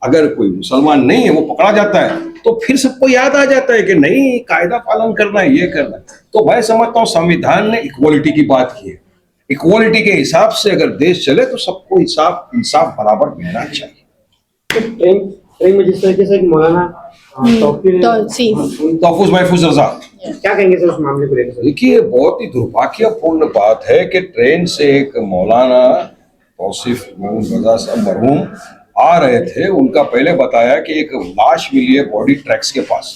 अगर कोई मुसलमान नहीं है, वो पकड़ा जाता है, तो फिर सबको याद आ जाता है कि नहीं, कायदा पालन करना है, ये करना है। तो मैं समझता हूँ संविधान ने इक्वालिटी की बात की है, इक्वालिटी के हिसाब से अगर देश चले तो सबको इंसाफ बराबर मिलना चाहिए। ट्रेन में जिस तरीके से मौलाना तौफूज महफूज रजा, क्या कहेंगे सर उस मामले को लेकर? देखिए बहुत ही दुर्भाग्यपूर्ण बात है कि ट्रेन से एक मौलाना तौसीफ रजा साहब मरहूम आ रहे थे, उनका पहले बताया कि एक लाश मिली है बॉडी ट्रैक्स के पास।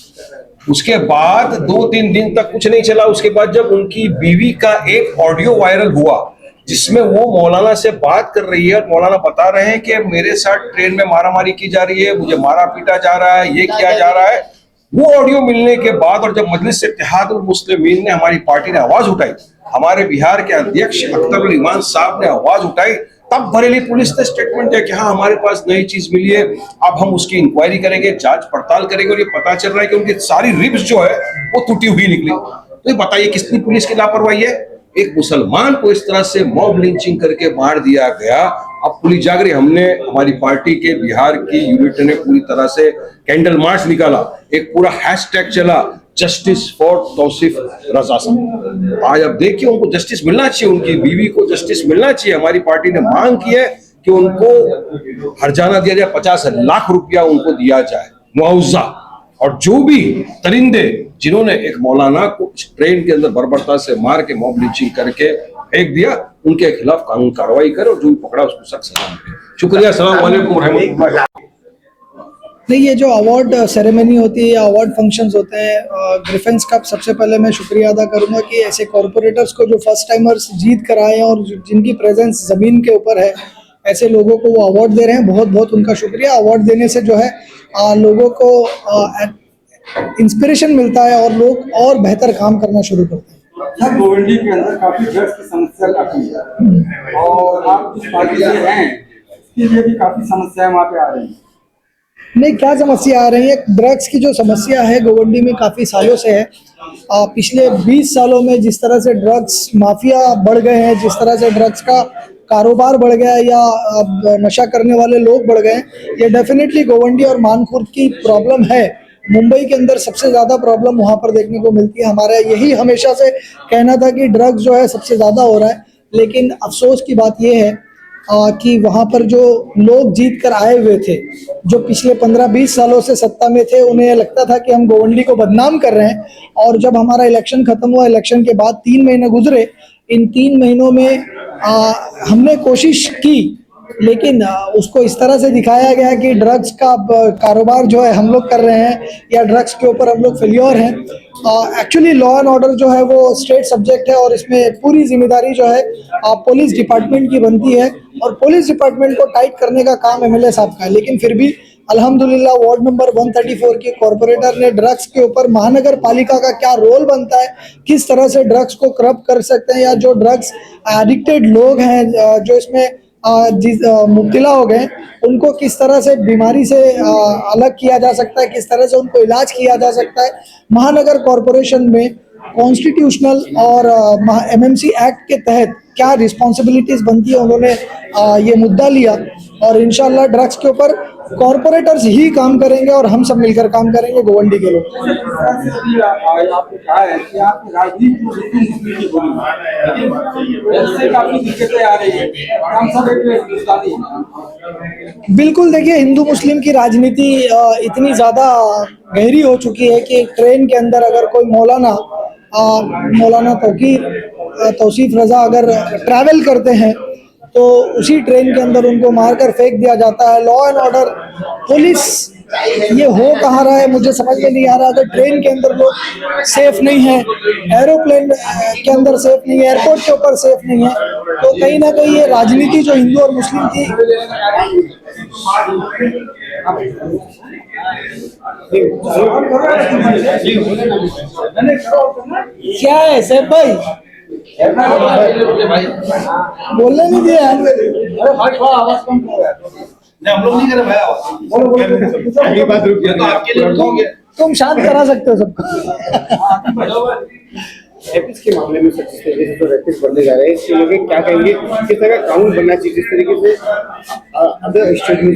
उसके बाद 2-3 दिन तक कुछ नहीं चला। उसके बाद जब उनकी बीवी का एक ऑडियो वायरल हुआ जिसमें वो मौलाना से बात कर रही है और मौलाना बता रहे हैं कि मेरे साथ ट्रेन में मारामारी की जा रही है, मुझे मारा पीटा जा रहा है, ये किया जा रहा है, वो ऑडियो मिलने के बाद और जब मजलिस इत्तेहादुल मुस्लिमीन ने, हमारी पार्टी ने आवाज उठाई, हमारे बिहार के अध्यक्ष अख्तरुल ईमान साहब ने आवाज उठाई, तब बरेली पुलिस ने स्टेटमेंट दिया कि हाँ हमारे पास नई चीज मिली है, अब हम उसकी इंक्वायरी करेंगे, जांच पड़ताल करेंगे, और ये पता चल रहा है कि उनकी सारी रिब्स जो है वो टूटी हुई निकली। तो ये बताइए कितनी पुलिस की लापरवाही है? एक मुसलमान को इस तरह से मॉब लिंचिंग करके मार दिया गया। अब पुलिस जाग रही। हमने, हमारी पार्टी के बिहार की यूनिट ने पूरी तरह से कैंडल मार्च निकाला, एक पूरा हैशटैग चला, जस्टिस फॉर तौसीफ रजा साहब। आज अब देखिए उनको जस्टिस मिलना चाहिए, उनकी बीवी को जस्टिस मिलना चाहिए। हमारी पार्टी ने मांग की है कि उनको हर्जाना दिया जाए, 50 लाख रुपया उनको दिया जाए मुआवजा। और जो भी दरिंदे जिन्होंने एक मौलाना को ट्रेन के अंदर बर्बरता से मार के मॉब लिंचिंग करके फेंक दिया, उनके खिलाफ कानून कार्रवाई करे और जो भी पकड़ा उसको सख्त सजा मिले। शुक्रिया। अस्सलाम वालेकुम रहमतुल्लाह। नहीं, ये जो अवार्ड सेरेमनी होती है या अवार्ड फंक्शंस होते हैं, ग्रिफिन्स का सबसे पहले मैं शुक्रिया अदा करूंगा कि ऐसे कॉरपोरेटर्स को जो फर्स्ट टाइमर्स जीत कर आए हैं और जिनकी प्रेजेंस ज़मीन के ऊपर है, ऐसे लोगों को वो अवार्ड दे रहे हैं। बहुत बहुत उनका शुक्रिया। अवार्ड देने से जो है लोगों को इंस्पिरेशन मिलता है और लोग और बेहतर काम करना शुरू करते हैं। सर गोवंडी के अंदर काफी ड्रग्स की समस्या काफी है और आप जिस पार्टी से हैं इसके लिए भी काफी समस्याएं वहाँ पे आ रही हैं। नहीं, क्या समस्या आ रही है? ड्रग्स की जो समस्या है गोवंडी में काफ़ी सालों से है। पिछले 20 सालों में जिस तरह से ड्रग्स माफिया बढ़ गए हैं, जिस तरह से ड्रग्स का कारोबार बढ़ गया है या नशा करने वाले लोग बढ़ गए हैं, ये डेफिनेटली गोवंडी और मानखुर्द की प्रॉब्लम है। मुंबई के अंदर सबसे ज़्यादा प्रॉब्लम वहाँ पर देखने को मिलती है। हमारा यही हमेशा से कहना था कि ड्रग्स जो है सबसे ज़्यादा हो रहा है, लेकिन अफसोस की बात ये है कि वहाँ पर जो लोग जीत कर आए हुए थे, जो पिछले 15-20 सालों से सत्ता में थे, उन्हें लगता था कि हम गोवंडी को बदनाम कर रहे हैं। और जब हमारा इलेक्शन खत्म हुआ, इलेक्शन के बाद 3 महीने गुजरे, इन 3 महीनों में हमने कोशिश की, लेकिन उसको इस तरह से दिखाया गया कि ड्रग्स का कारोबार जो है हम लोग कर रहे हैं या ड्रग्स के ऊपर हम लोग फेल्योर हैं। एक्चुअली लॉ एंड ऑर्डर जो है वो स्टेट सब्जेक्ट है और इसमें पूरी जिम्मेदारी जो है पुलिस डिपार्टमेंट की बनती है और पुलिस डिपार्टमेंट को टाइट करने का काम एमएलए साहब का है। लेकिन फिर भी अल्हम्दुलिल्लाह वार्ड नंबर 134 के कॉर्पोरेटर ने ड्रग्स के ऊपर महानगर पालिका का क्या रोल बनता है, किस तरह से ड्रग्स को करप्ट कर सकते हैं, या जो ड्रग्स एडिक्टेड लोग हैं जो इसमें मुब्तला हो गए, उनको किस तरह से बीमारी से अलग किया जा सकता है, किस तरह से उनको इलाज किया जा सकता है। महानगर कॉरपोरेशन में कॉन्स्टिट्यूशनल और एमएमसी एक्ट के तहत क्या रिस्पॉन्सिबिलिटीज बनती है, उन्होंने ये मुद्दा लिया और इंशाल्लाह ड्रग्स के ऊपर कॉरपोरेटर्स ही काम करेंगे और हम सब मिलकर काम करेंगे गोवंडी के लोग। आपने कहा है कि आप राजनीति काफी दिक्कतें आ रही है, हम सब बिल्कुल देखिए, हिंदू मुस्लिम की राजनीति इतनी ज़्यादा गहरी हो चुकी है कि ट्रेन के अंदर अगर कोई मौलाना तौसीफ रज़ा अगर ट्रैवल करते हैं तो उसी ट्रेन के अंदर उनको मारकर फेंक दिया जाता है। लॉ एंड ऑर्डर, पुलिस ये हो कहाँ रहा है मुझे समझ में नहीं आ रहा। अगर ट्रेन के अंदर लोग सेफ नहीं है, एरोप्लेन के अंदर सेफ नहीं है, एयरपोर्ट के ऊपर सेफ नहीं है, तो कहीं ना कहीं ये राजनीति जो हिंदू और मुस्लिम की क्या है सैफ भाई, बोलने नहीं दिया यार। हम लोग नहीं कर रहे भाई, तुम शांत करा सकते हो सबको। रैपिस के मामले में जिस तरीके से जो रैपिस बनने जा रहे हैं, इसके लिए क्या कहेंगे, किस तरह का कानून बनना चाहिए जिस तरीके से अदर स्टेट में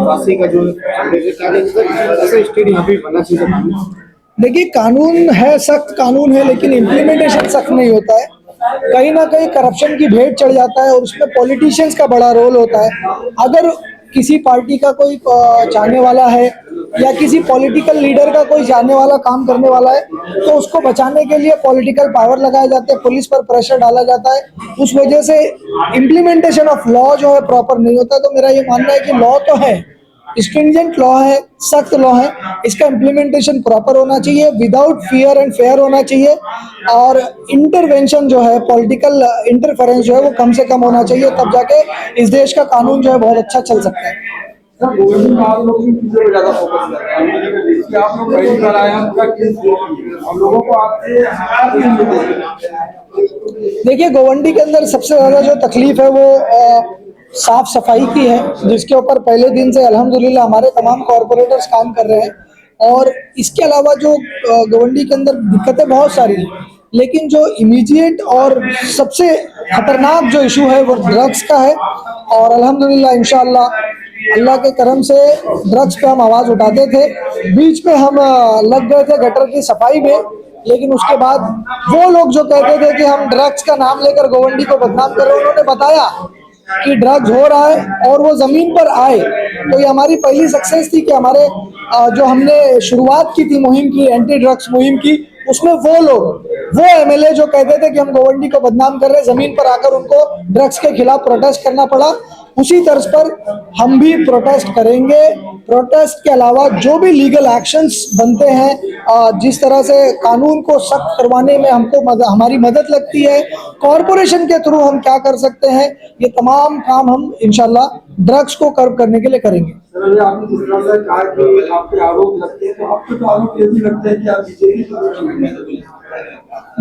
फांसी का जो क्या कहेंगे सर, ऐसा स्टेट यहाँ पे बनना चाहिए। देखिए, कानून है, सख्त कानून है, लेकिन इम्प्लीमेंटेशन सख्त नहीं होता है। कहीं ना कहीं करप्शन की भेंट चढ़ जाता है और उसमें पॉलिटिशियंस का बड़ा रोल होता है। अगर किसी पार्टी का कोई चाहने वाला है या किसी पॉलिटिकल लीडर का कोई जानने वाला काम करने वाला है तो उसको बचाने के लिए पॉलिटिकल पावर लगाए जाते हैं, पुलिस पर प्रेशर डाला जाता है, उस वजह से इम्प्लीमेंटेशन ऑफ लॉ जो है प्रॉपर नहीं होता। तो मेरा ये मानना है कि लॉ तो है, स्ट्रिंजेंट लॉ है, सख्त लॉ है, इसका इम्प्लीमेंटेशन प्रॉपर होना चाहिए, विदाउट फियर एंड फेयर होना चाहिए और इंटरवेंशन जो है, पॉलिटिकल इंटरफेरेंस जो है वो कम से कम होना चाहिए, तब जाके इस देश का कानून जो है बहुत अच्छा चल सकता है। आप लोग ज्यादा फोकस कर रहे हैं, आप लोग पहली बार आए हैं, हम लोगों को आपसे देखिए, गोवंडी के अंदर सबसे ज्यादा जो तकलीफ है वो साफ सफाई की है, जिसके ऊपर पहले दिन से अल्हम्दुलिल्लाह हमारे तमाम कॉरपोरेटर्स काम कर रहे हैं। और इसके अलावा जो गोवंडी के अंदर दिक्कतें बहुत सारी हैं, लेकिन जो इमीडिएट और सबसे खतरनाक जो इशू है वो ड्रग्स का है। और अल्हम्दुलिल्लाह इंशाअल्लाह अल्लाह के करम से ड्रग्स पे हम आवाज़ उठाते थे, बीच में हम लग गए थे गटर की सफाई में, लेकिन उसके बाद वो लोग जो कहते थे कि हम ड्रग्स का नाम लेकर गोवंडी को बदनाम कर रहे हैं, उन्होंने बताया कि ड्रग्स हो रहा है और वो ज़मीन पर आए। तो ये हमारी पहली सक्सेस थी कि हमारे जो हमने शुरुआत की थी मुहिम की, एंटी ड्रग्स मुहिम की, उसमें वो लोग, वो एमएलए जो कहते थे कि हम गोवंडी को बदनाम कर रहे हैं, ज़मीन पर आकर उनको ड्रग्स के खिलाफ प्रोटेस्ट करना पड़ा। उसी तर्ज पर हम भी प्रोटेस्ट करेंगे। प्रोटेस्ट के अलावा जो भी लीगल एक्शंस बनते हैं, जिस तरह से कानून को सख्त करवाने में हमको हमारी मदद लगती है, कॉरपोरेशन के थ्रू हम क्या कर सकते हैं, ये तमाम काम हम इंशाल्लाह ड्रग्स को कर्व करने के लिए करेंगे। आपने जिस तरह से कहा कि आपके आरोप लगते हैं, तो आपके तो आरोप ये भी लगता है कि आप बीजेपी।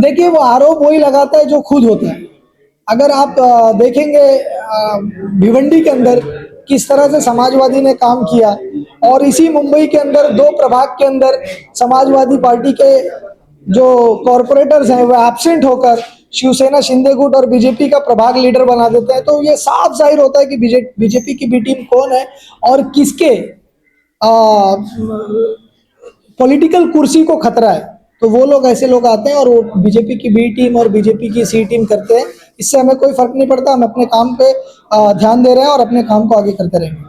देखिए, वो आरोप वही लगाता है जो खुद होता है। अगर आप देखेंगे भिवंडी के अंदर किस तरह से समाजवादी ने काम किया, और इसी मुंबई के अंदर 2 प्रभाग के अंदर समाजवादी पार्टी के जो कॉरपोरेटर्स हैं वो एब्सेंट होकर शिवसेना शिंदे गुट और बीजेपी का प्रभाग लीडर बना देते हैं। तो ये साफ जाहिर होता है कि बीजेपी की बी टीम कौन है और किसके पॉलिटिकल कुर्सी को खतरा है, तो वो लोग ऐसे लोग आते हैं और वो बीजेपी की बी टीम और बीजेपी की सी टीम करते हैं। इससे हमें कोई फर्क नहीं पड़ता, हम अपने काम पे ध्यान दे रहे हैं और अपने काम को आगे करते रहेंगे।